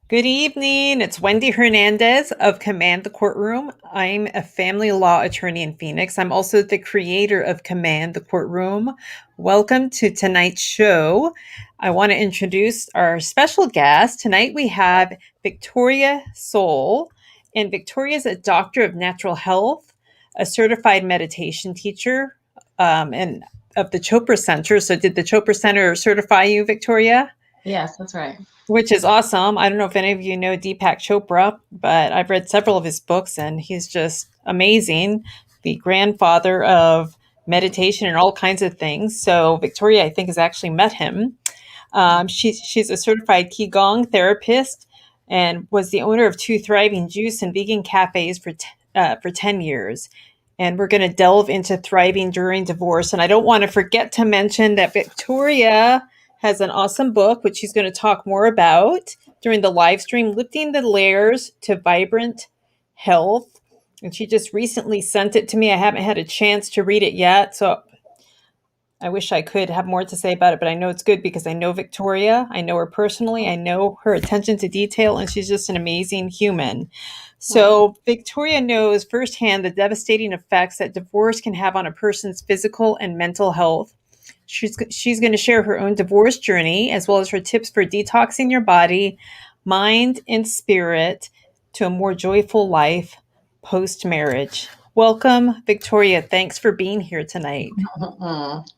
Good evening. It's Wendy Hernandez of Command the Courtroom. I'm a family law attorney in Phoenix. I'm also the creator of Command the Courtroom. Welcome to tonight's show. I want to introduce our special guest. Tonight we have Victoria Soul, and Victoria is a doctor of natural health, a certified meditation teacher, and of the Chopra Center. So, did the Chopra Center certify you, Victoria? Yes, that's right. Which is awesome. I don't know if any of you know Deepak Chopra, but I've read several of his books and he's just amazing. The grandfather of meditation and all kinds of things. So Victoria, I think, has actually met him. She's a certified QiGong therapist and was the owner of two thriving juice and vegan cafes for 10 years. And we're going to delve into thriving during divorce. And I don't want to forget to mention that Victoria has an awesome book, which she's going to talk more about during the live stream, Lifting the Layers to Vibrant Health. And she just recently sent it to me. I haven't had a chance to read it yet. So I wish I could have more to say about it, but I know it's good because I know Victoria. I know her personally. I know her attention to detail, and she's just an amazing human. Oh, So, Victoria knows firsthand the devastating effects that divorce can have on a person's physical and mental health. She's going to share her own divorce journey as well as her tips for detoxing your body, mind, and spirit to a more joyful life post marriage. Welcome, Victoria. Thanks for being here tonight.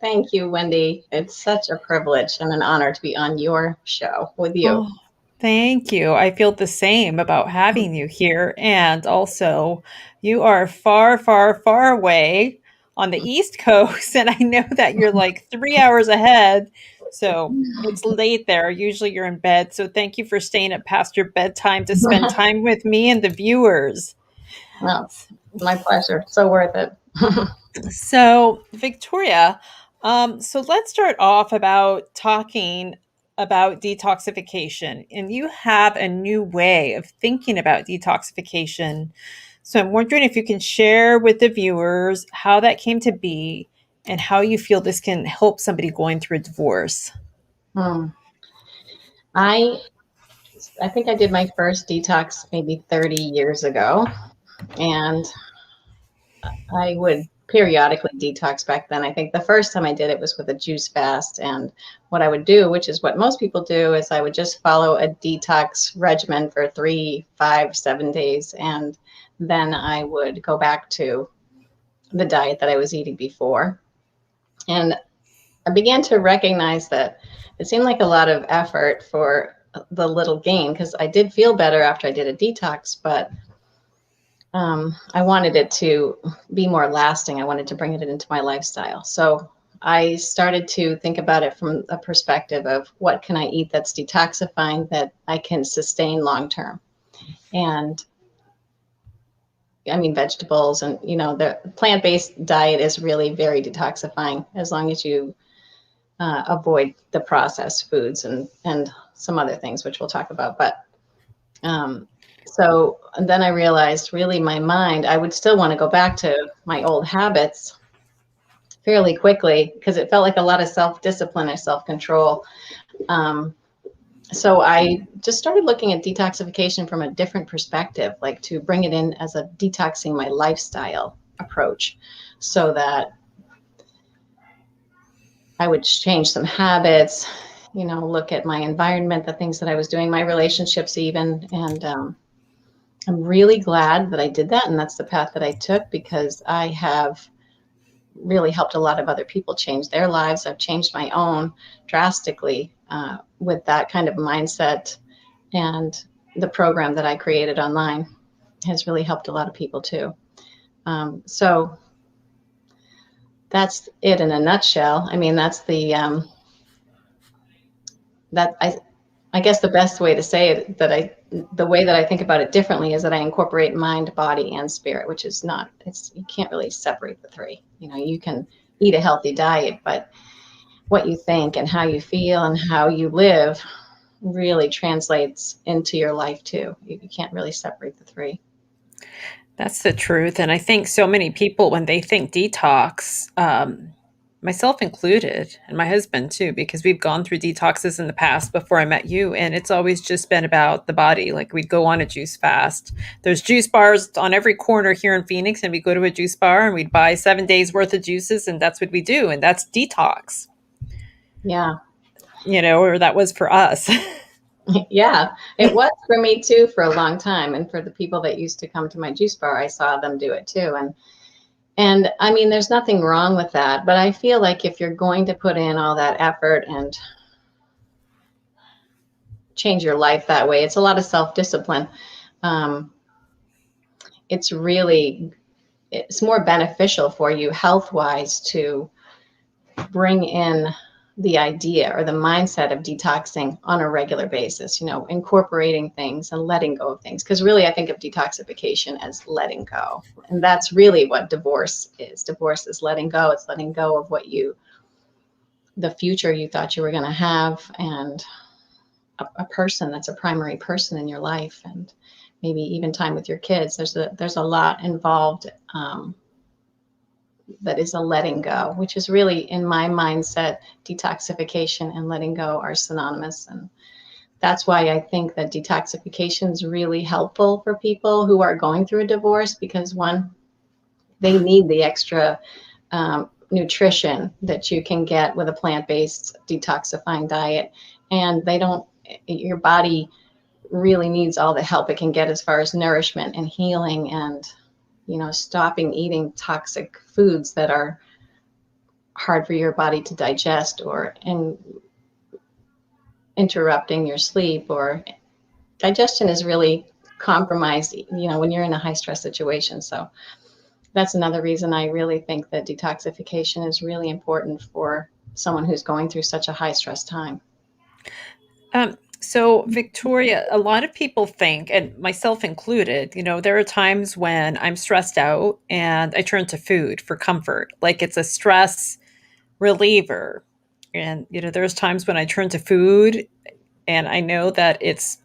thank you, Wendy. It's such a privilege and an honor to be on your show with you. Oh, thank you. I feel the same about having you here. And also, you are far, far, far away on the East Coast. And I know that you're like 3 hours ahead. So it's late there. Usually you're in bed. So thank you for staying up past your bedtime to spend time with me and the viewers. No, my pleasure. So worth it. So, Victoria, so let's start off about talking about detoxification. And you have a new way of thinking about detoxification. So, I'm wondering if you can share with the viewers how that came to be and how you feel this can help somebody going through a divorce. Hmm. I I think I did my first detox maybe 30 years ago, and I would periodically detox back then. I think the first time I did it was with a juice fast. And what I would do, which is what most people do, is I would just follow a detox regimen for 3, 5, 7 days. And then I would go back to the diet that I was eating before. And I began to recognize that it seemed like a lot of effort for the little gain, because I did feel better after I did a detox, but I wanted it to be more lasting. I wanted to bring it into my lifestyle. So I started to think about it from a perspective of what can I eat that's detoxifying that I can sustain long term. And I mean, vegetables and, the plant based diet is really very detoxifying as long as you avoid the processed foods and some other things, which we'll talk about. But um, so and then I realized really my mind, I would still want to go back to my old habits fairly quickly because it felt like a lot of self-discipline and self-control. Um, so I just started looking at detoxification from a different perspective, like to bring it in as a detoxing my lifestyle approach so that I would change some habits, look at my environment, the things that I was doing, my relationships even. And I'm really glad that I did that. And that's the path that I took because I have really helped a lot of other people change their lives. I've changed my own drastically with that kind of mindset. And the program that I created online has really helped a lot of people too. So that's it in a nutshell. I mean, that's that I guess the best way to say it the way that I think about it differently is that I incorporate mind, body, and spirit, which is not, you can't really separate the three. You can eat a healthy diet, but what you think and how you feel and how you live really translates into your life too. You can't really separate the three. That's the truth. And I think so many people, when they think detox, myself included, and my husband too, because we've gone through detoxes in the past before I met you, and it's always just been about the body. Like we'd go on a juice fast. There's juice bars on every corner here in Phoenix, and we go to a juice bar and we'd buy 7 days worth of juices, and that's what we do, and that's detox. Yeah. Or that was for us. Yeah, it was for me too for a long time. And for the people that used to come to my juice bar, I saw them do it too. And I mean, there's nothing wrong with that. But I feel like if you're going to put in all that effort and change your life that way, it's a lot of self-discipline. Um, it's more beneficial for you health-wise to bring in the idea or the mindset of detoxing on a regular basis, incorporating things and letting go of things. Because really, I think of detoxification as letting go. And that's really what divorce is. Divorce is letting go. It's letting go of the future you thought you were going to have, and a person that's a primary person in your life, and maybe even time with your kids. There's a lot involved. That is a letting go, which is really, in my mindset, detoxification and letting go are synonymous. And that's why I think that detoxification is really helpful for people who are going through a divorce, because one, they need the extra nutrition that you can get with a plant-based detoxifying diet. And your body really needs all the help it can get as far as nourishment and healing, and stopping eating toxic foods that are hard for your body to digest, or interrupting your sleep, or digestion is really compromised, when you're in a high stress situation. So that's another reason I really think that detoxification is really important for someone who's going through such a high stress time. So, Victoria, a lot of people think, and myself included, there are times when I'm stressed out and I turn to food for comfort, like it's a stress reliever. And, there's times when I turn to food and I know that it's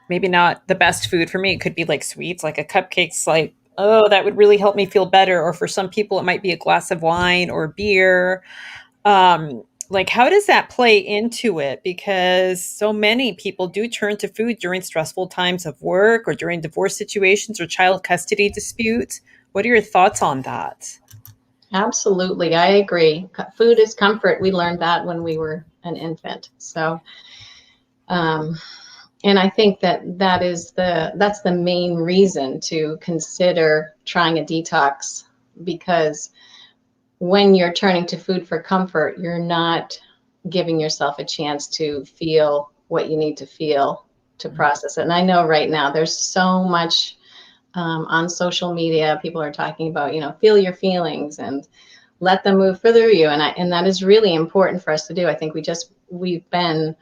maybe not the best food for me. It could be like sweets, like a cupcake's like, oh, that would really help me feel better. Or for some people, it might be a glass of wine or beer. Like, how does that play into it? Because so many people do turn to food during stressful times of work or during divorce situations or child custody disputes. What are your thoughts on that? Absolutely, I agree. Food is comfort. We learned that when we were an infant. So and I think that's the main reason to consider trying a detox, because when you're turning to food for comfort, you're not giving yourself a chance to feel what you need to feel to process it. And I know right now there's so much on social media. People are talking about, feel your feelings and let them move through you. And that is really important for us to do. I think we've been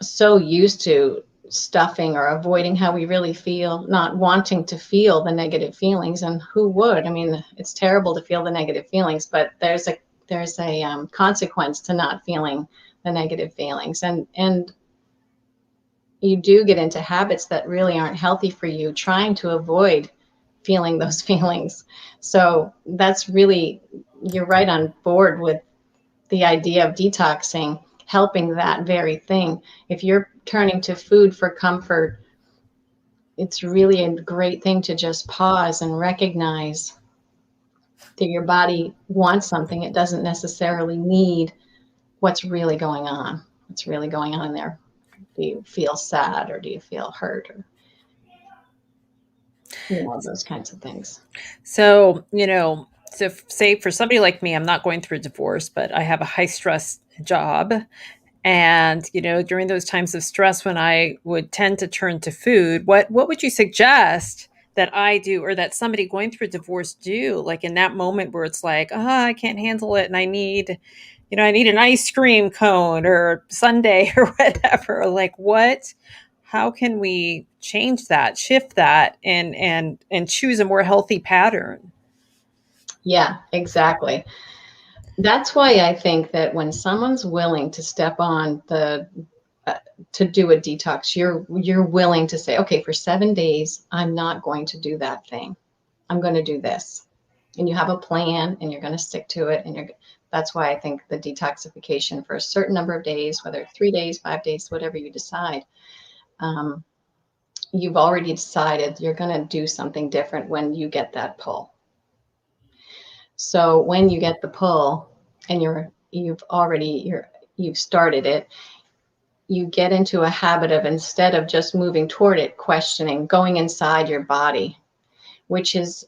so used to stuffing or avoiding how we really feel, not wanting to feel the negative feelings. And who would? I mean, it's terrible to feel the negative feelings, but there's a consequence to not feeling the negative feelings. And you do get into habits that really aren't healthy for you, trying to avoid feeling those feelings. So that's really, you're right on board with the idea of detoxing, helping that very thing. If you're turning to food for comfort, it's really a great thing to just pause and recognize that your body wants something. It doesn't necessarily need what's really going on. What's really going on there? Do you feel sad, or do you feel hurt, or those kinds of things? So, so say for somebody like me, I'm not going through a divorce, but I have a high stress job. And, during those times of stress when I would tend to turn to food, what would you suggest that I do, or that somebody going through a divorce do? Like in that moment where it's like, I can't handle it and I need an ice cream cone or sundae or whatever. Like how can we change that, shift that, and choose a more healthy pattern? Yeah, exactly. That's why I think that when someone's willing to step on to do a detox, you're willing to say, okay, for 7 days, I'm not going to do that thing. I'm going to do this. And you have a plan and you're going to stick to it. that's why I think the detoxification for a certain number of days, whether 3 days, 5 days, whatever you decide, um, you've already decided you're going to do something different when you get that pull. So when you get the pull and you've started it, you get into a habit of, instead of just moving toward it, questioning, going inside your body, which is,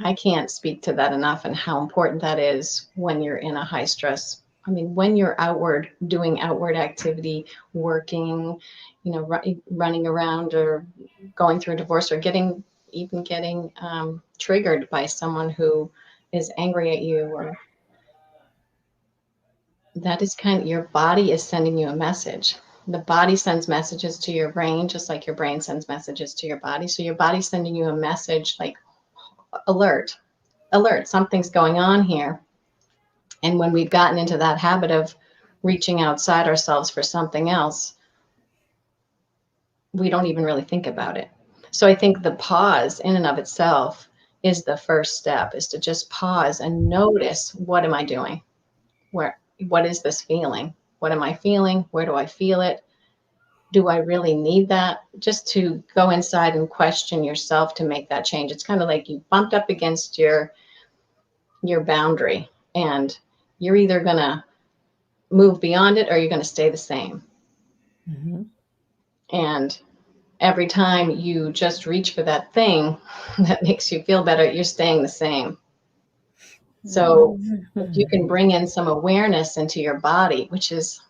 I can't speak to that enough, and how important that is when you're in a high stress. I mean, when you're doing outward activity, working, running around, or going through a divorce, or getting triggered by someone who is angry at you, or that is your body is sending you a message. The body sends messages to your brain, just like your brain sends messages to your body. So your body's sending you a message like, alert, something's going on here. And when we've gotten into that habit of reaching outside ourselves for something else, we don't even really think about it. So I think the pause in and of itself is the first step, is to just pause and notice, what am I doing? What is this feeling? What am I feeling? Where do I feel it? Do I really need that? Just to go inside and question yourself to make that change. It's kind of like you bumped up against your boundary, and you're either going to move beyond it or you're going to stay the same. Mm-hmm. And every time you just reach for that thing that makes you feel better, you're staying the same. So if you can bring in some awareness into your body, which is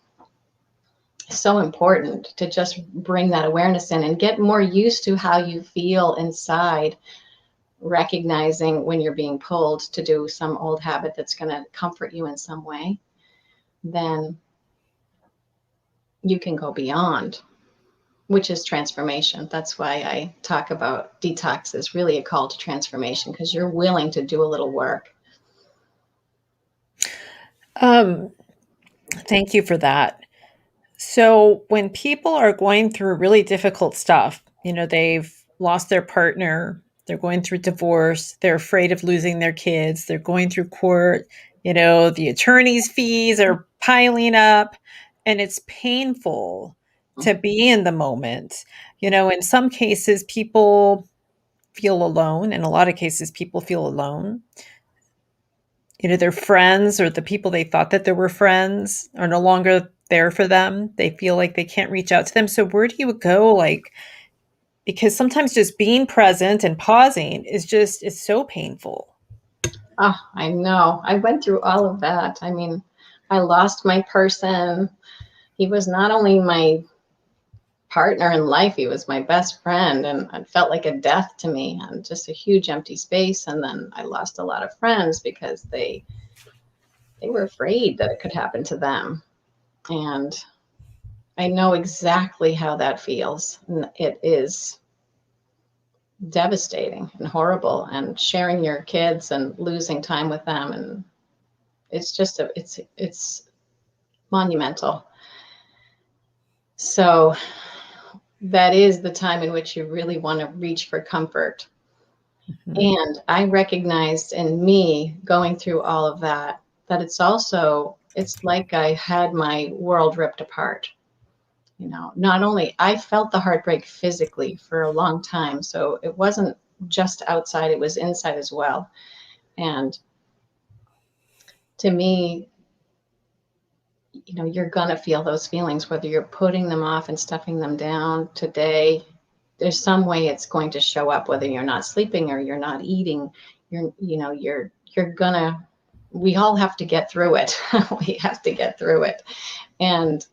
so important, to just bring that awareness in and get more used to how you feel inside, recognizing when you're being pulled to do some old habit that's going to comfort you in some way, then you can go beyond, which is transformation. That's why I talk about detox is really a call to transformation, because you're willing to do a little work. Thank you for that. So when people are going through really difficult stuff, they've lost their partner, they're going through divorce, they're afraid of losing their kids, they're going through court, the attorney's fees are piling up, and it's painful to be in the moment. In some cases, people feel alone. In a lot of cases, people feel alone. Their friends, or the people they thought that they were friends, are no longer there for them. They feel like they can't reach out to them. So where do you go? Because sometimes just being present and pausing it's so painful. Oh, I know. I went through all of that. I mean, I lost my person. He was not only my partner in life, he was my best friend, and it felt like a death to me, and just a huge empty space. And then I lost a lot of friends because they were afraid that it could happen to them. And I know exactly how that feels. It is devastating and horrible, and sharing your kids and losing time with them, and it's just it's monumental. So that is the time in which you really want to reach for comfort. Mm-hmm. And I recognized in me going through all of that it's like I had my world ripped apart. Not only I felt the heartbreak physically for a long time, so it wasn't just outside, it was inside as well. And to me, you're going to feel those feelings, whether you're putting them off and stuffing them down today. There's some way it's going to show up, whether you're not sleeping or you're not eating. We all have to get through it. We have to get through it. And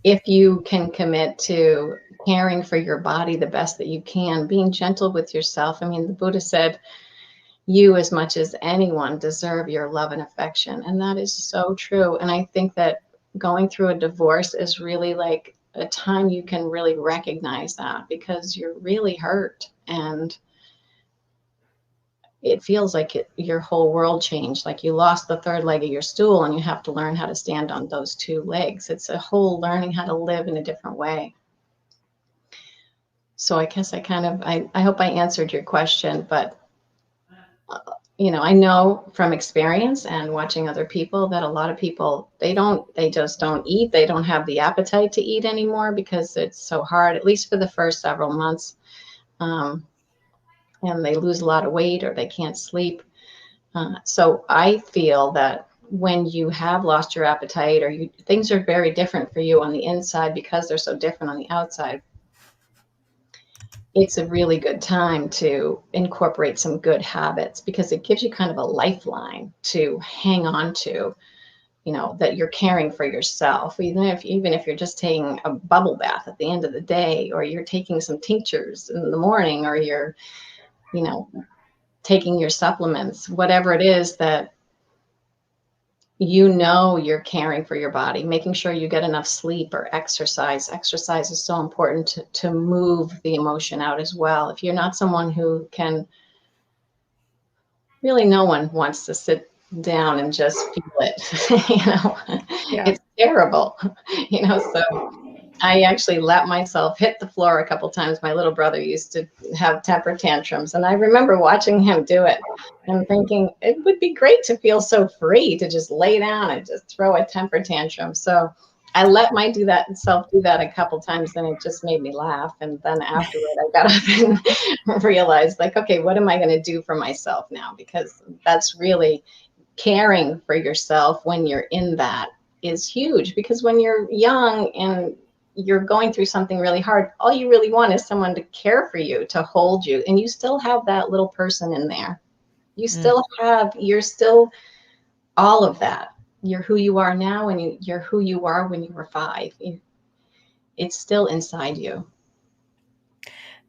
if you can commit to caring for your body the best that you can, being gentle with yourself. I mean, the Buddha said, you, as much as anyone, deserve your love and affection. And that is so true. And I think that going through a divorce is really like a time you can really recognize that, because you're really hurt, and it feels like your whole world changed. Like you lost the third leg of your stool, and you have to learn how to stand on those two legs. It's a whole learning how to live in a different way. So I guess I hope I answered your question, but I know from experience and watching other people that a lot of people, they just don't eat. They don't have the appetite to eat anymore because it's so hard, at least for the first several months. Um, and they lose a lot of weight or they can't sleep. So I feel that when you have lost your appetite or things are very different for you on the inside because they're so different on the outside, it's a really good time to incorporate some good habits because it gives you kind of a lifeline to hang on to, that you're caring for yourself. Even if you're just taking a bubble bath at the end of the day, or you're taking some tinctures in the morning, or you're, you know, taking your supplements, whatever it is that you're caring for your body, making sure you get enough sleep or exercise. Exercise is so important to move the emotion out as well. If you're not someone who can, really no one wants to sit down and just feel it, Yeah. it's terrible, so I actually let myself hit the floor a couple times. My little brother used to have temper tantrums, and I remember watching him do it and thinking it would be great to feel so free to just lay down and just throw a temper tantrum. So I let myself do that a couple times, and it just made me laugh. And then afterward, I got up and realized, like, okay, what am I going to do for myself now? Because that's really caring for yourself when you're in that is huge, because when you're young and you're going through something really hard, all you really want is someone to care for you, to hold you, and you still have that little person in there. Mm. You're still all of that. You're who you are now, and you're who you are when you were 5. It's still inside you.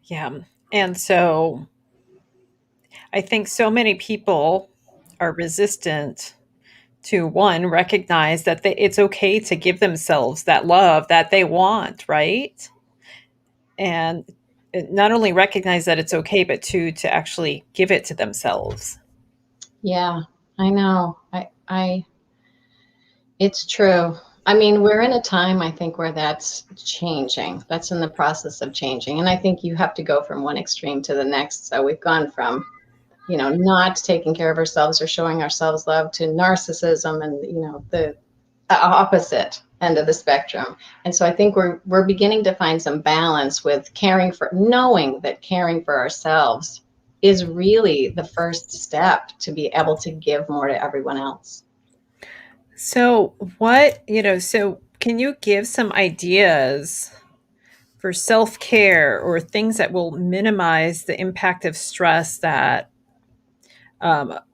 Yeah. And so I think so many people are resistant to one, recognize that it's okay to give themselves that love that they want, right? And not only recognize that it's okay, but to actually give it to themselves. Yeah, I know. I It's true. I mean, we're in a time, I think, where that's changing. That's in the process of changing. And I think you have to go from one extreme to the next. So we've gone from, not taking care of ourselves or showing ourselves love to narcissism and, the opposite end of the spectrum. And so I think we're beginning to find some balance with knowing that caring for ourselves is really the first step to be able to give more to everyone else. So, so can you give some ideas for self care or things that will minimize the impact of stress that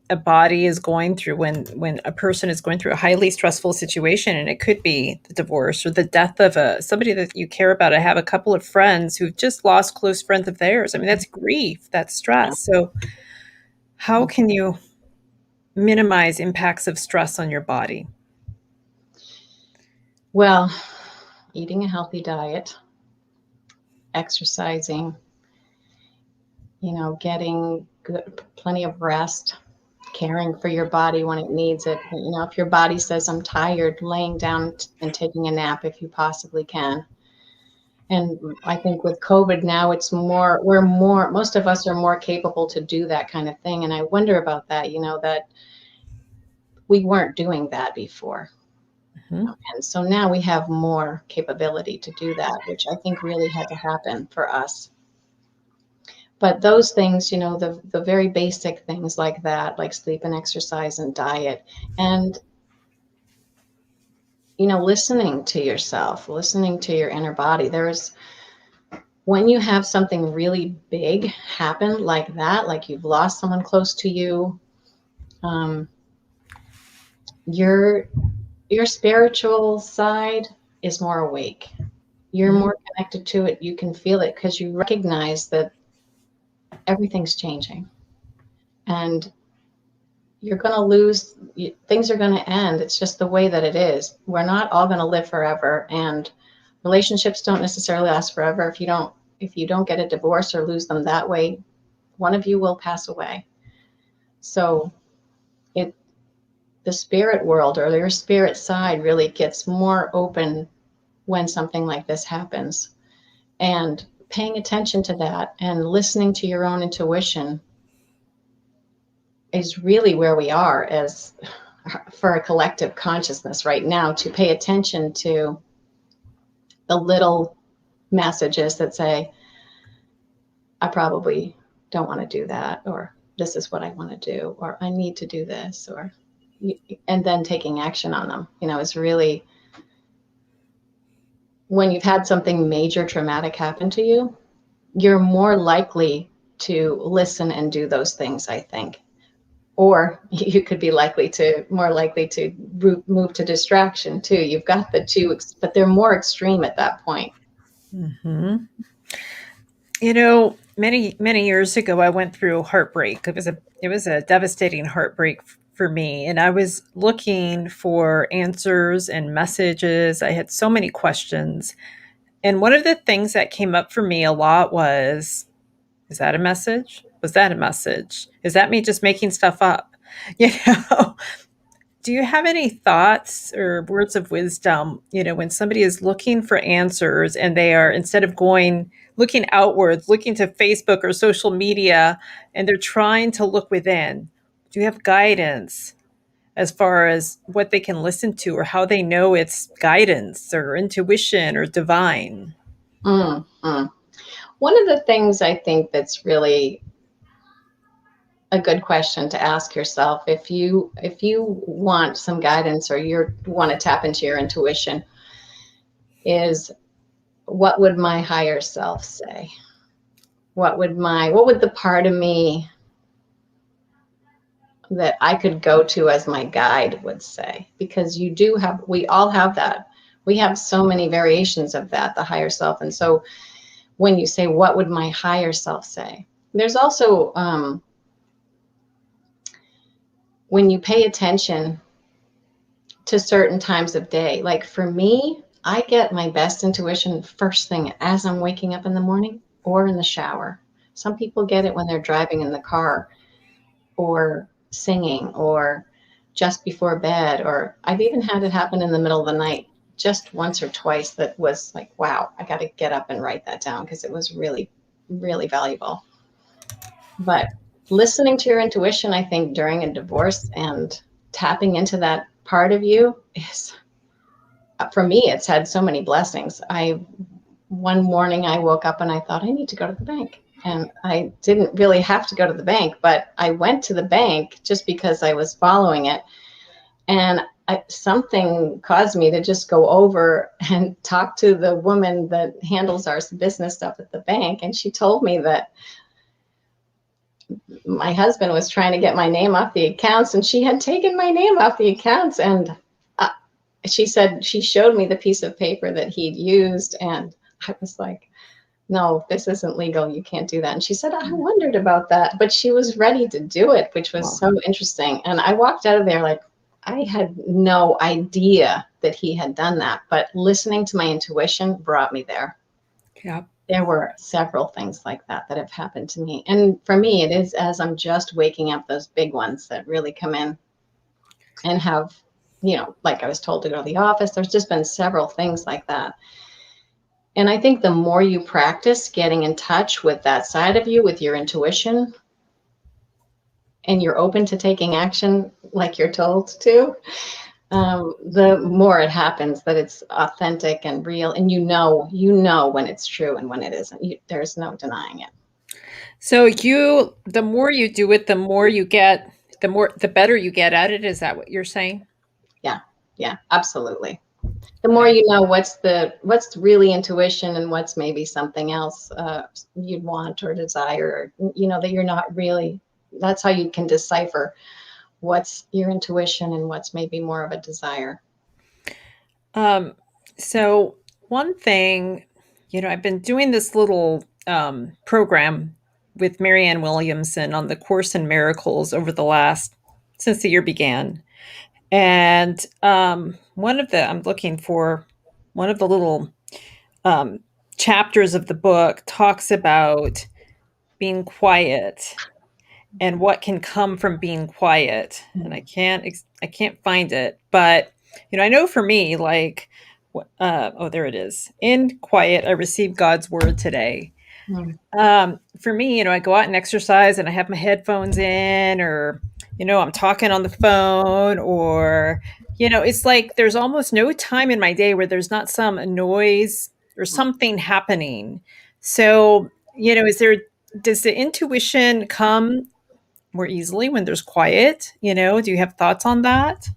a body is going through when a person is going through a highly stressful situation, and it could be the divorce or the death of somebody that you care about. I have a couple of friends who've just lost close friends of theirs. I mean, that's grief, that's stress. So how can you minimize impacts of stress on your body? Well, eating a healthy diet, exercising, getting plenty of rest, caring for your body when it needs it. If your body says, I'm tired, laying down and taking a nap if you possibly can. And I think with COVID now, most of us are more capable to do that kind of thing. And I wonder about that, that we weren't doing that before. Mhm. And so now we have more capability to do that, which I think really had to happen for us. But those things, the very basic things like that, like sleep and exercise and diet, and, listening to yourself, listening to your inner body. When you have something really big happen like that, like you've lost someone close to you, um, your your spiritual side is more awake. You're Mhm. more connected to it. You can feel it because you recognize that everything's changing, and you're going to things are going to end. It's just the way that it is. We're not all going to live forever, and relationships don't necessarily last forever. If you don't get a divorce or lose them that way, one of you will pass away. So it the spirit world or your spirit side really gets more open when something like this happens, and paying attention to that and listening to your own intuition is really where we are as for a collective consciousness right now, to pay attention to the little messages that say, I probably don't want to do that, or this is what I want to do, or I need to do this, or, and then taking action on them, is really, when you've had something major traumatic happen to you, you're more likely to listen and do those things, I think. Or you could be more likely to move to distraction too. You've got the two, but they're more extreme at that point. Mm-hmm. Many years ago, I went through heartbreak. It was a devastating heartbreak for me, and I was looking for answers and messages. I had so many questions, and one of the things that came up for me a lot was, "Is that a message? Was that a message? Is that me just making stuff up?" You know, do you have any thoughts or words of wisdom, when somebody is looking for answers and they are, instead of looking outwards, looking to Facebook or social media, and they're trying to look within? Do you have guidance as far as what they can listen to or how they know it's guidance or intuition or divine? Mm-hmm. One of the things I think that's really a good question to ask yourself, if you want some guidance or you want to tap into your intuition, is, what would my higher self say? What would the part of me that I could go to as my guide would say? Because we all have that. We have so many variations of that, the higher self. And so when you say, what would my higher self say? There's also, when you pay attention to certain times of day, like for me, I get my best intuition first thing as I'm waking up in the morning or in the shower. Some people get it when they're driving in the car or singing or just before bed, or I've even had it happen in the middle of the night just once or twice. That was like, wow, I got to get up and write that down because it was really, really valuable. But listening to your intuition, I think, during a divorce and tapping into that part of you is, for me, it's had so many blessings. One morning I woke up and I thought, I need to go to the bank. And I didn't really have to go to the bank, but I went to the bank just because I was following it. And something caused me to just go over and talk to the woman that handles our business stuff at the bank. And she told me that my husband was trying to get my name off the accounts, and she had taken my name off the accounts. And she said, she showed me the piece of paper that he'd used. And I was like, no, this isn't legal. You can't do that. And she said, I wondered about that. But she was ready to do it, which was so interesting. And I walked out of there like, I had no idea that he had done that. But listening to my intuition brought me there. Yeah. There were several things like that have happened to me. And for me, it is as I'm just waking up, those big ones that really come in and have, like I was told to go to the office. There's just been several things like that. And I think the more you practice getting in touch with that side of you, with your intuition, and you're open to taking action like you're told to, the more it happens that it's authentic and real. And you know when it's true and when it isn't. There's no denying it. So the more you do it, the better you get at it. Is that what you're saying? Yeah, absolutely. The more you know what's really intuition and what's maybe something else you'd want or desire, that you're not really, that's how you can decipher what's your intuition and what's maybe more of a desire. Um, so one thing, I've been doing this little program with Marianne Williamson on the Course in Miracles since the year began. And I'm looking for one of the little um, chapters of the book talks about being quiet and what can come from being quiet. And I can't find it, but I know for me, like, oh, there it is. In quiet, I received God's word today. Mm. For me, I go out and exercise and I have my headphones in, or I'm talking on the phone, or, it's like there's almost no time in my day where there's not some noise or something happening. So, does the intuition come more easily when there's quiet? Do you have thoughts on that?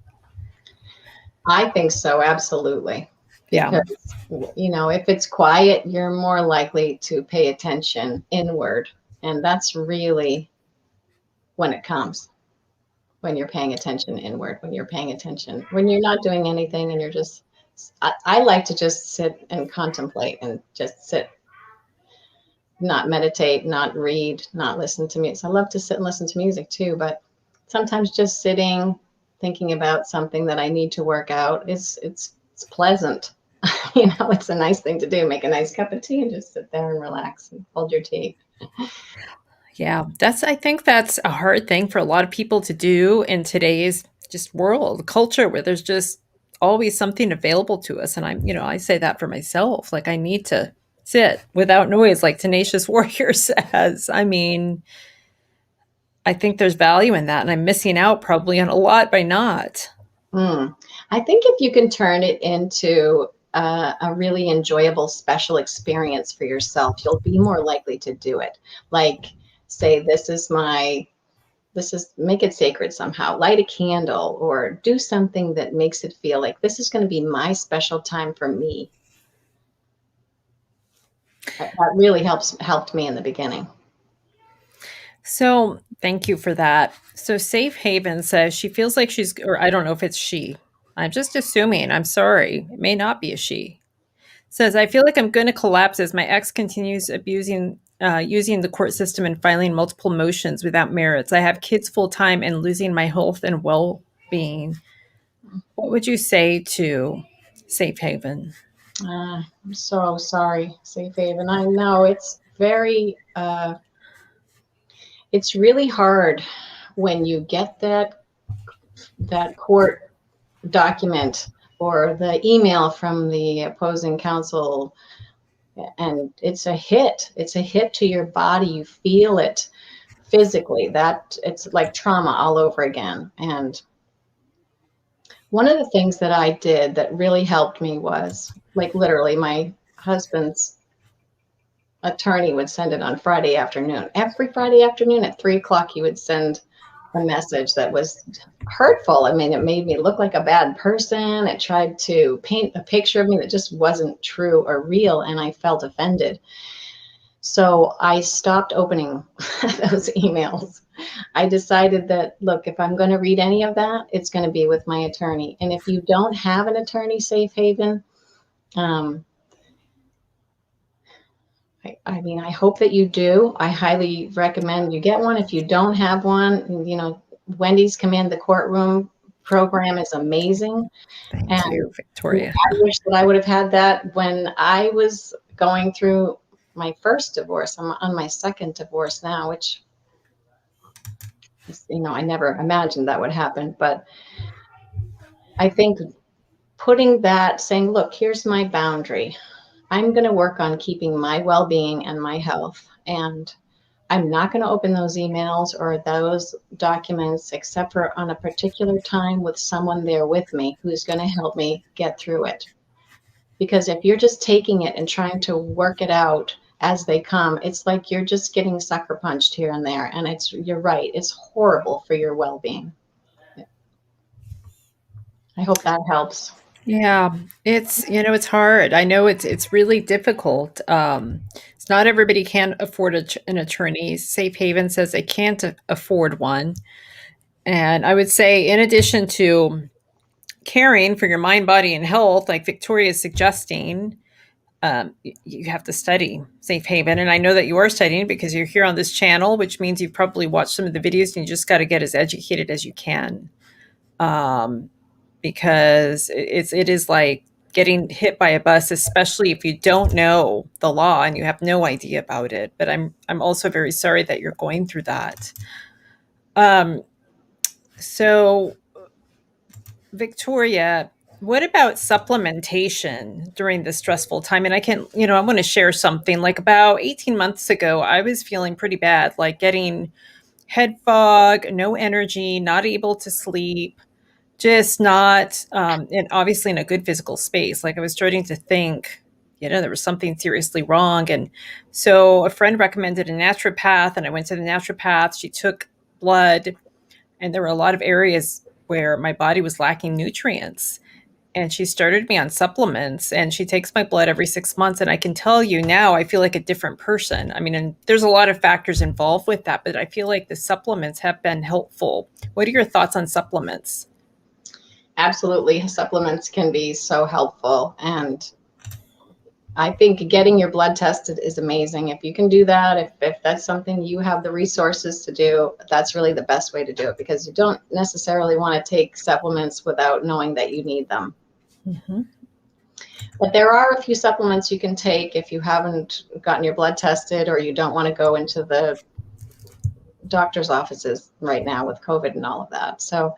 I think so, absolutely. Yeah. Because, if it's quiet, you're more likely to pay attention inward. And that's really when it comes, when you're paying attention inward, when you're paying attention, when you're not doing anything and you're just, I like to just sit and contemplate and just sit, not meditate, not read, not listen to music. I love to sit and listen to music too, but sometimes just sitting, thinking about something that I need to work out is it's pleasant. It's a nice thing to do. Make a nice cup of tea and just sit there and relax and hold your tea. Yeah, I think that's a hard thing for a lot of people to do in today's just world culture where there's just always something available to us. And I say that for myself. Like, I need to sit without noise, like Tenacious Warrior says. I mean, I think there's value in that, and I'm missing out probably on a lot by not. Mm. I think if you can turn it into a really enjoyable, special experience for yourself, you'll be more likely to do it. Like, say, make it sacred somehow. Light a candle or do something that makes it feel like this is going to be my special time for me. That really helped me in the beginning. So thank you for that. So Safe Haven says she feels like or I don't know if it's she. I'm just assuming. I'm sorry. It may not be a she. Says, I feel like I'm going to collapse as my ex continues using the court system and filing multiple motions without merits. I have kids full time and losing my health and well being. What would you say to Safe Haven? I'm so sorry, Safe Haven. I know it's really hard when you get that court document or the email from the opposing counsel, and it's a hit. It's a hit to your body. You feel it physically. That it's like trauma all over again. And one of the things that I did that really helped me was, like, literally my husband's attorney would send it on Friday afternoon. Every Friday afternoon at 3 o'clock, he would send a message that was hurtful. I mean, it made me look like a bad person. It tried to paint a picture of me that just wasn't true or real, and I felt offended. So I stopped opening those emails. I decided that, look, if I'm going to read any of that, it's going to be with my attorney. And if you don't have an attorney, Safe Haven, um, I mean, I hope that you do. I highly recommend you get one. If you don't have one, Wendy's Command the Courtroom program is amazing. Thank And you, Victoria. I wish that I would have had that when I was going through my first divorce. I'm on my second divorce now, which I never imagined that would happen. But I think saying, look, here's my boundary. I'm going to work on keeping my well-being and my health. And I'm not going to open those emails or those documents except for on a particular time with someone there with me who's going to help me get through it. Because if you're just taking it and trying to work it out as they come, it's like you're just getting sucker punched here and there. And you're right, it's horrible for your well-being. I hope that helps. Yeah, it's hard. I know it's really difficult. It's not everybody can afford an attorney. Safe Haven says they can't afford one. And I would say, in addition to caring for your mind, body, and health, like Victoria is suggesting, you have to study Safe Haven. And I know that you are studying because you're here on this channel, which means you've probably watched some of the videos and you just got to get as educated as you can. Um, because it is like getting hit by a bus, especially if you don't know the law and you have no idea about it. But I'm also very sorry that you're going through that. Um, so Victoria, what about supplementation during this stressful time? And I want to share something. Like, about 18 months ago, I was feeling pretty bad, like getting head fog, no energy, not able to sleep, just not, and obviously in a good physical space. Like I was starting to think, there was something seriously wrong. And so a friend recommended a naturopath, and I went to the naturopath. She took blood, and there were a lot of areas where my body was lacking nutrients. And she started me on supplements, and she takes my blood every 6 months. And I can tell you now, I feel like a different person. I mean, and there's a lot of factors involved with that, but I feel like the supplements have been helpful. What are your thoughts on supplements? Absolutely. Supplements can be so helpful. And I think getting your blood tested is amazing. If you can do that, if that's something you have the resources to do, that's really the best way to do it, because you don't necessarily want to take supplements without knowing that you need them. Mm-hmm. But there are a few supplements you can take if you haven't gotten your blood tested, or you don't want to go into the doctor's offices right now with COVID and all of that. So,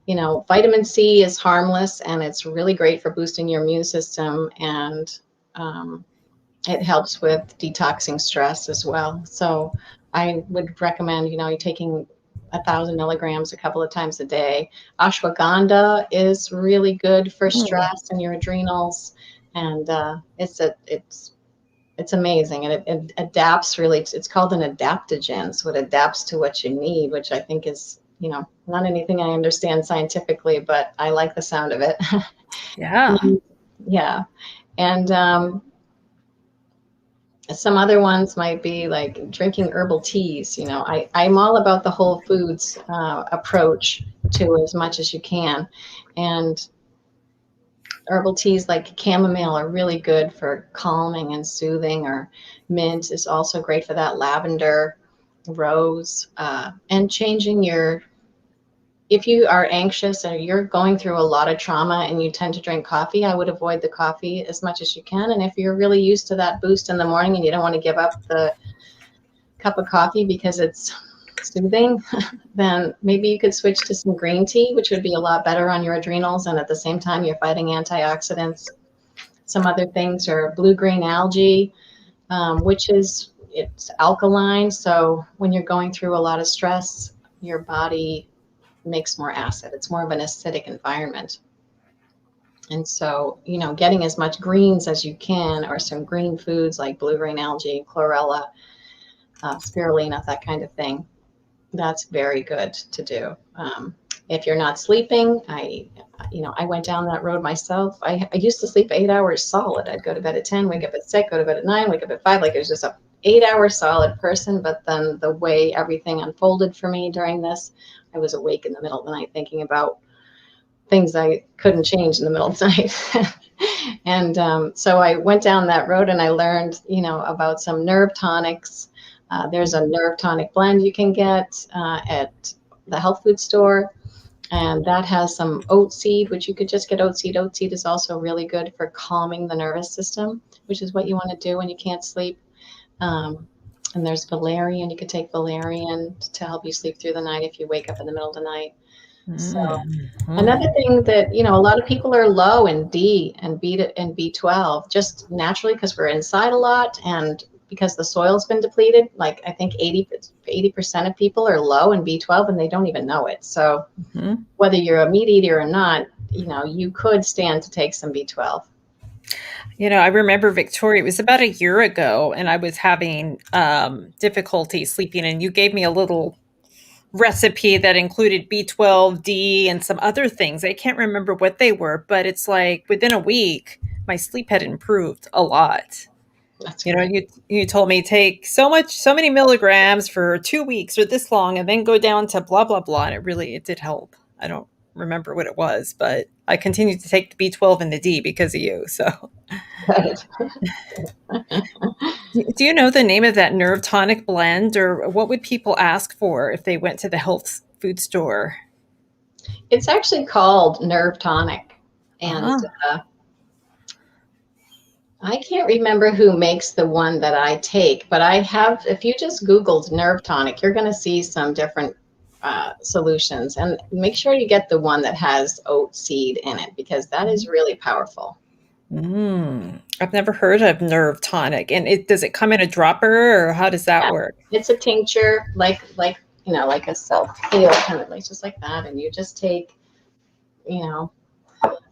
vitamin C is harmless, and it's really great for boosting your immune system, and it helps with detoxing stress as well. So I would recommend, you taking 1,000 milligrams a couple of times a day. Ashwagandha is really good for Mm. stress and your adrenals, and it's amazing, and it adapts really. It's called an adaptogen, so it adapts to what you need, which I think is, not anything I understand scientifically, but I like the sound of it. Yeah. Yeah, and some other ones might be like drinking herbal teas. I'm all about the whole foods approach to as much as you can. And herbal teas like chamomile are really good for calming and soothing, or mint is also great for that. Lavender, rose, and changing your, if you are anxious or you're going through a lot of trauma and you tend to drink coffee, I would avoid the coffee as much as you can. And if you're really used to that boost in the morning and you don't want to give up the cup of coffee because it's soothing, then maybe you could switch to some green tea, which would be a lot better on your adrenals. And at the same time, you're fighting antioxidants. Some other things are blue-green algae, which it's alkaline. So when you're going through a lot of stress, your body makes more acid. It's more of an acidic environment. And so, getting as much greens as you can, or some green foods like blue-green algae, chlorella, spirulina, that kind of thing, that's very good to do. If you're not sleeping, I went down that road myself. I used to sleep 8 hours solid. I'd go to bed at 10, wake up at 6, go to bed at 9, wake up at 5. Like, it was just a 8 hour solid person. But then the way everything unfolded for me during this, I was awake in the middle of the night thinking about things I couldn't change in the middle of the night. And so I went down that road, and I learned, about some nerve tonics. There's a nerve tonic blend you can get at the health food store, and that has some oat seed, which you could just get oat seed. Oat seed is also really good for calming the nervous system, which is what you want to do when you can't sleep. And there's valerian. You could take valerian to help you sleep through the night if you wake up in the middle of the night. So Mm-hmm. another thing that, a lot of people are low in D and B12 just naturally, because we're inside a lot, and because the soil's been depleted. Like, I think 80% of people are low in B12 and they don't even know it. So Mm-hmm. whether you're a meat eater or not, you could stand to take some B12. I remember Victoria, it was about a year ago, and I was having difficulty sleeping, and you gave me a little recipe that included B12, D, and some other things. I can't remember what they were, but it's like within a week, my sleep had improved a lot. That's You know, great. you you told me take so many milligrams for 2 weeks or this long, and then go down to blah blah blah, and it did help. I don't remember what it was, but I continued to take the B12 and the D because of you. So, Good. do you know the name of that nerve tonic blend, or what would people ask for if they went to the health food store? It's actually called Nerve Tonic. And Ah, I can't remember who makes the one that I take, but if you just Googled Nerve Tonic, you're going to see some different solutions. And make sure you get the one that has oat seed in it, because that is really powerful. I've never heard of nerve tonic. And does it come in a dropper, or how does that Yeah, work? it's a tincture, like like a self heal kind of like just like that. And you just take, you know,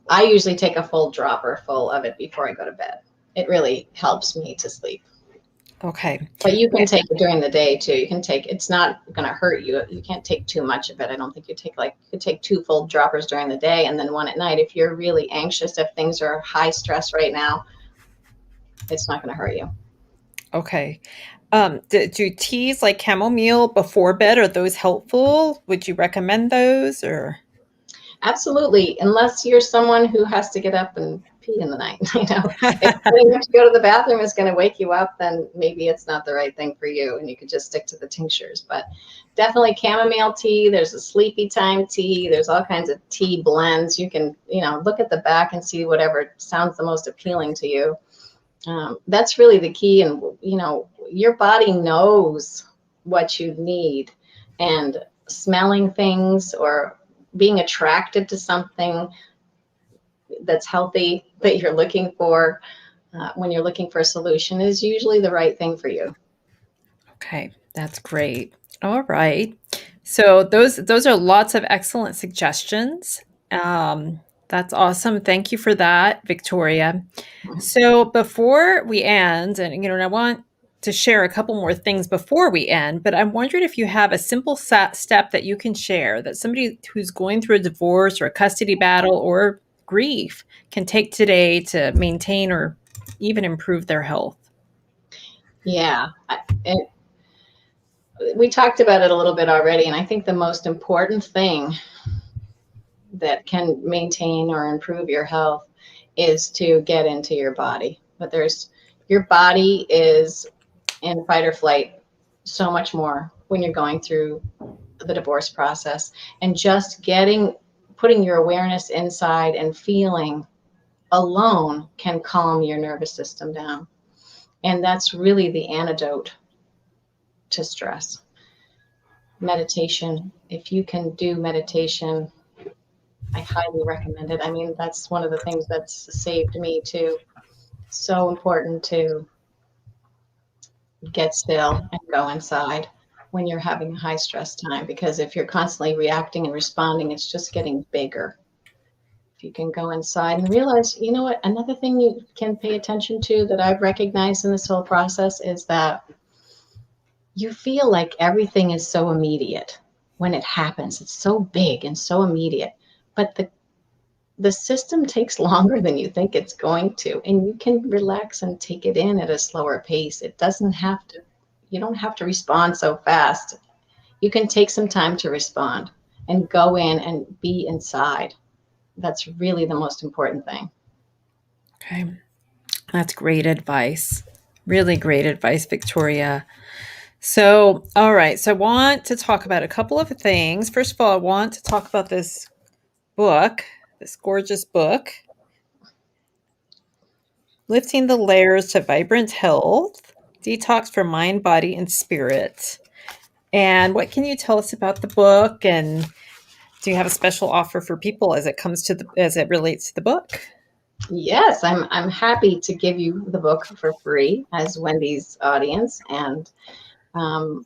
I usually take a full dropper full of it before I go to bed. It really helps me to sleep. Okay. But you can Yeah. take it during the day too. You can take, it's not going to hurt you. You can't take too much of it. I don't think you could take two full droppers during the day and then one at night. If you're really anxious, if things are high stress right now, it's not going to hurt you. Okay. Do teas like chamomile before bed, are those helpful? Would you recommend those or? Absolutely, unless you're someone who has to get up and pee in the night. If getting up to go to the bathroom is going to wake you up, then maybe it's not the right thing for you, and you could just stick to the tinctures. But definitely chamomile tea. There's a sleepy time tea. There's all kinds of tea blends. You can, look at the back and see whatever sounds the most appealing to you. That's really the key, and your body knows what you need, and smelling things or being attracted to something that's healthy that you're looking for when you're looking for a solution is usually the right thing for you. Okay, that's great. All right. So those are lots of excellent suggestions. That's awesome. Thank you for that, Victoria. So before we end, and I want to share a couple more things before we end, but I'm wondering if you have a simple step that you can share that somebody who's going through a divorce or a custody battle or grief can take today to maintain or even improve their health. Yeah. We talked about it a little bit already, and I think the most important thing that can maintain or improve your health is to get into your body. But your body is in fight or flight so much more when you're going through the divorce process, and just putting your awareness inside and feeling alone can calm your nervous system down. And that's really the antidote to stress. Meditation, if you can do meditation, I highly recommend it. I mean, that's one of the things that's saved me too. So important to get still and go inside when you're having a high stress time, because if you're constantly reacting and responding, it's just getting bigger. If you can go inside and realize, you know what, another thing you can pay attention to that I've recognized in this whole process is that you feel like everything is so immediate when it happens. It's so big and so immediate, but the system takes longer than you think it's going to, and you can relax and take it in at a slower pace. You don't have to respond so fast. You can take some time to respond and go in and be inside. That's really the most important thing. Okay. That's great advice. Really great advice, Victoria. So, all right. So, I want to talk about a couple of things. First of all, I want to talk about this book, this gorgeous book, Lifting the Layers to Vibrant Health, Detox for Mind, Body, and Spirit. And what can you tell us about the book? And do you have a special offer for people as it relates to the book? Yes, I'm happy to give you the book for free as Wendy's audience, and um,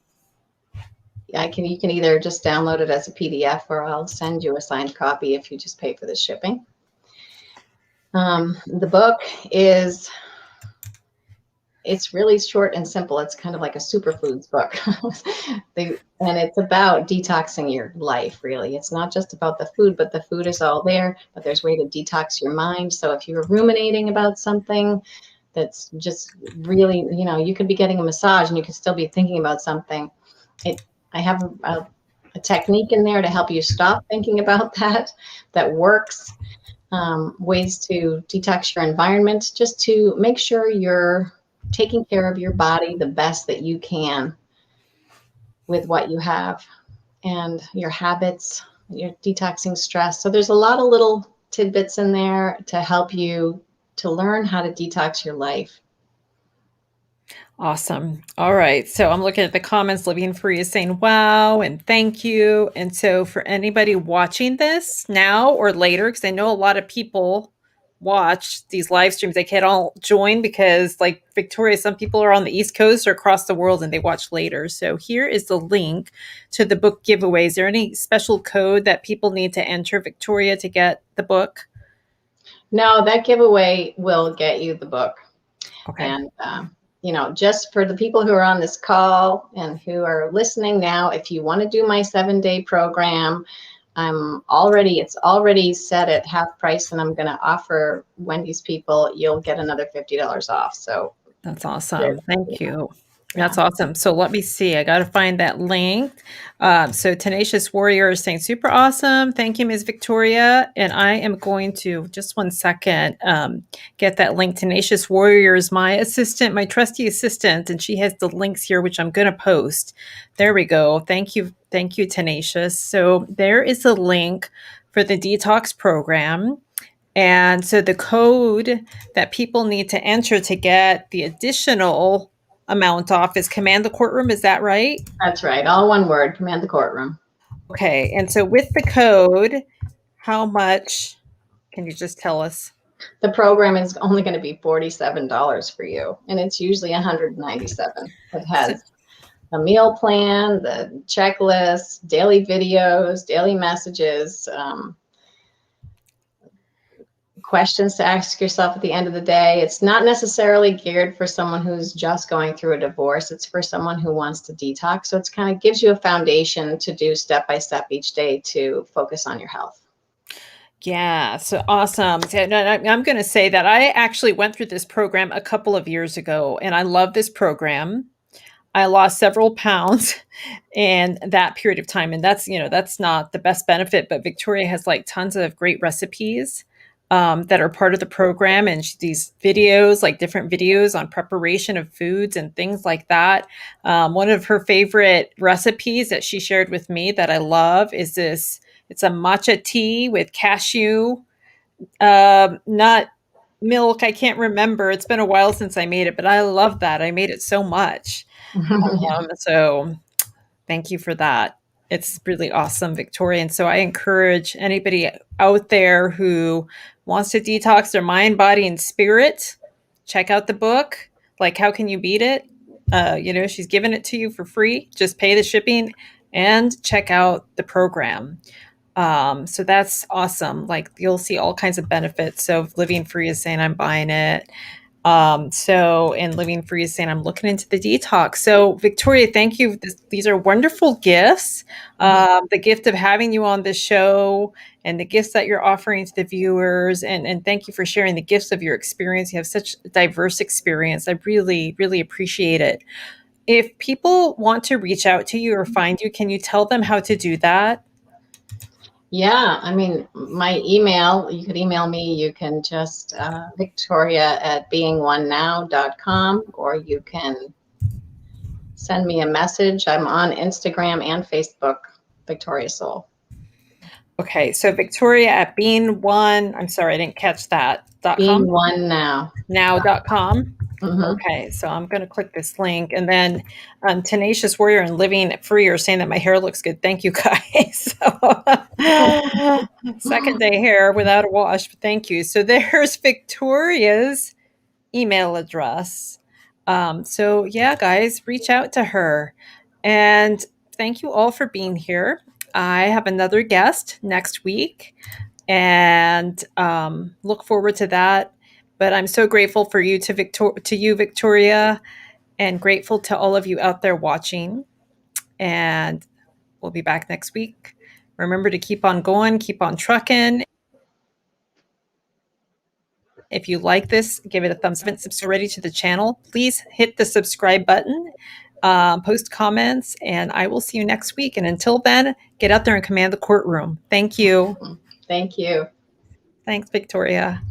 you can either just download it as a PDF or I'll send you a signed copy if you just pay for the shipping. The book it's really short and simple. It's kind of like a superfoods book. And it's about detoxing your life, really. It's not just about the food, but the food is all there, but there's a way to detox your mind. So if you're ruminating about something that's just really, you could be getting a massage and you could still be thinking about something. I have a technique in there to help you stop thinking about that works. Ways to detox your environment, just to make sure you're taking care of your body the best that you can with what you have and your habits, your detoxing stress. So there's a lot of little tidbits in there to help you to learn how to detox your life. Awesome. All right. So I'm looking at the comments. Living Free is saying, wow, and thank you. And so for anybody watching this now or later, because I know a lot of people watch these live streams. They can't all join because, like Victoria, some people are on the East Coast or across the world and they watch later. So here is the link to the book giveaway. Is there any special code that people need to enter, Victoria, to get the book? No, that giveaway will get you the book. Okay. And, just for the people who are on this call and who are listening now, if you want to do my 7-day program, it's already set at half price, and I'm going to offer Wendy's people, you'll get another $50 off. So That's awesome. Thank you. Yeah. That's awesome. So let me see. I got to find that link. So Tenacious Warrior is saying super awesome. Thank you, Ms. Victoria. And I am going to, just one second, get that link. Tenacious Warrior is my assistant, my trusty assistant, and she has the links here, which I'm going to post. There we go. Thank you. Thank you, Tenacious. So there is a link for the detox program. And so the code that people need to enter to get the additional amount off is Command the Courtroom. Is that right? That's right. All one word, Command the Courtroom. Okay. And so with the code, how much can you just tell us? The program is only going to be $47 for you, and it's usually $197. It has a meal plan, the checklist, daily videos, daily messages, questions to ask yourself at the end of the day. It's not necessarily geared for someone who's just going through a divorce. It's for someone who wants to detox. So it's kind of gives you a foundation to do step by step each day to focus on your health. Yeah, so awesome. So, I'm going to say that I actually went through this program a couple of years ago, and I love this program. I lost several pounds in that period of time. And that's not the best benefit, but Victoria has like tons of great recipes that are part of the program. And these videos, like different videos on preparation of foods and things like that. One of her favorite recipes that she shared with me that I love is it's a matcha tea with cashew, nut milk. I can't remember. It's been a while since I made it, but I love that. I made it so much. So thank you for that. It's really awesome, Victoria. And so I encourage anybody out there who wants to detox their mind, body, and spirit, check out the book. Like, how can you beat it? She's giving it to you for free. Just pay the shipping and check out the program. So that's awesome. Like, you'll see all kinds of benefits. So Living Free is saying I'm buying it. And Living Free is saying I'm looking into the detox. So Victoria, thank you. These are wonderful gifts. The gift of having you on the show and the gifts that you're offering to the viewers. And thank you for sharing the gifts of your experience. You have such diverse experience. I really, really appreciate it. If people want to reach out to you or find you, can you tell them how to do that? Yeah, I mean, my email, you could email me. You can just victoria@beingonenow.com, or you can send me a message. I'm on Instagram and Facebook, Victoria Soul. Okay, so Victoria at I'm sorry, I didn't catch that. Being One Now. Now.com. Mm-hmm. Okay, so I'm going to click this link. And then Tenacious Warrior and Living Free are saying that my hair looks good. Thank you, guys. Second day hair without a wash, but thank you. So there's Victoria's email address. So yeah, guys, reach out to her. And thank you all for being here. I have another guest next week, and look forward to that. But I'm so grateful for you to you, Victoria, and grateful to all of you out there watching. And we'll be back next week. Remember to keep on going, keep on trucking. If you like this, give it a thumbs up. If you're already to the channel, please hit the subscribe button, post comments, and I will see you next week. And until then, get out there and command the courtroom. Thank you. Thank you. Thanks, Victoria.